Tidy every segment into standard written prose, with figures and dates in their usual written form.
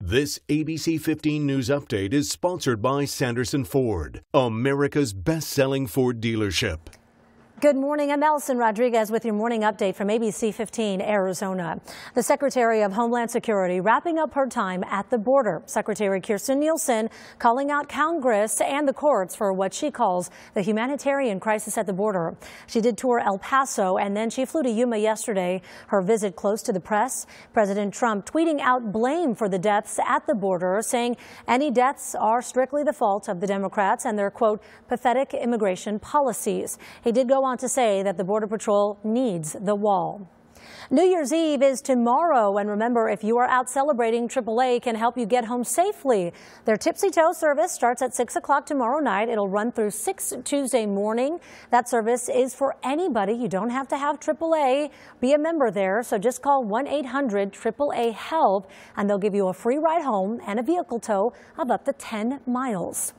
This ABC 15 News Update is sponsored by Sanderson Ford, America's best-selling Ford dealership. Good morning. I'm Allison Rodriguez with your morning update from ABC15 Arizona. The Secretary of Homeland Security wrapping up her time at the border. Secretary Kirstjen Nielsen calling out Congress and the courts for what she calls the humanitarian crisis at the border. She did tour El Paso and then she flew to Yuma yesterday. Her visit close to the press. President Trump tweeting out blame for the deaths at the border, saying any deaths are strictly the fault of the Democrats and their, quote, pathetic immigration policies. He did go on to say that the Border Patrol needs the wall. New Year's Eve is tomorrow, and remember, if you are out celebrating, AAA can help you get home safely. Their Tipsy Toe service starts at 6 o'clock tomorrow night. It'll run through 6 Tuesday morning. That service is for anybody. You don't have to have AAA. Be a member there, so just call 1-800-AAA-HELP, and they'll give you a free ride home and a vehicle tow of up to 10 miles.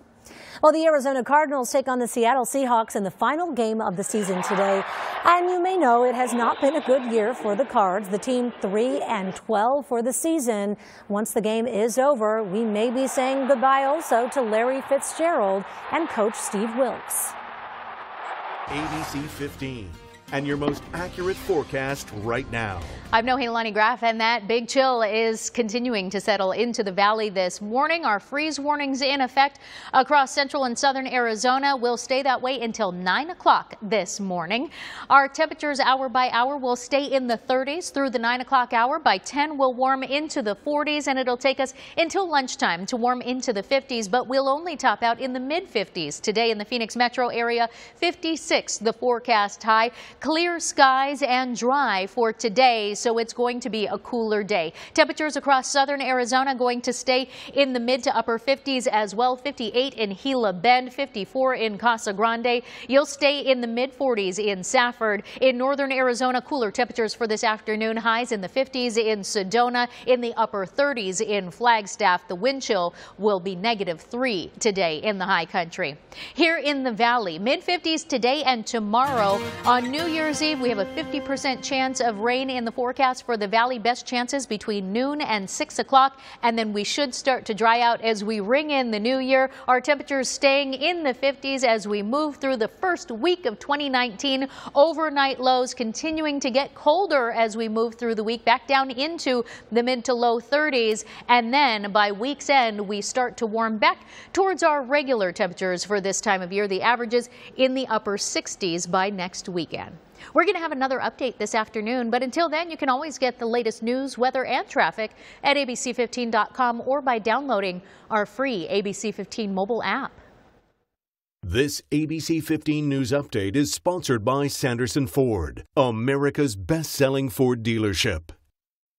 Well, the Arizona Cardinals take on the Seattle Seahawks in the final game of the season today. And you may know it has not been a good year for the Cards. The team 3-12 for the season. Once the game is over, we may be saying goodbye also to Larry Fitzgerald and Coach Steve Wilks. ABC 15 and your most accurate forecast right now. I'm Nohelani Graff, and that big chill is continuing to settle into the valley this morning. Our freeze warnings in effect across central and southern Arizona will stay that way until 9 o'clock this morning. Our temperatures hour by hour will stay in the 30s through the 9 o'clock hour. By 10, we'll warm into the 40s, and it'll take us until lunchtime to warm into the 50s, but we'll only top out in the mid-50s. Today in the Phoenix metro area, 56 the forecast high. Clear skies and dry for today, so it's going to be a cooler day. Temperatures across southern Arizona going to stay in the mid to upper 50s as well. 58 in Gila Bend, 54 in Casa Grande. You'll stay in the mid 40s in Safford. In northern Arizona, cooler temperatures for this afternoon. Highs in the 50s in Sedona, in the upper 30s in Flagstaff. The wind chill will be -3 today in the high country. Here in the valley, mid 50s today and tomorrow. On New Year's Eve, we have a 50% chance of rain in the forecast for the valley. Best chances between noon and 6 o'clock, and then we should start to dry out as we ring in the new year. Our temperatures staying in the 50s as we move through the first week of 2019. Overnight lows continuing to get colder as we move through the week, back down into the mid to low 30s, and then by week's end we start to warm back towards our regular temperatures for this time of year. The averages in the upper 60s by next weekend. We're going to have another update this afternoon, but until then, you can always get the latest news, weather, and traffic at ABC15.com or by downloading our free ABC15 mobile app. This ABC 15 News Update is sponsored by Sanderson Ford, America's best-selling Ford dealership.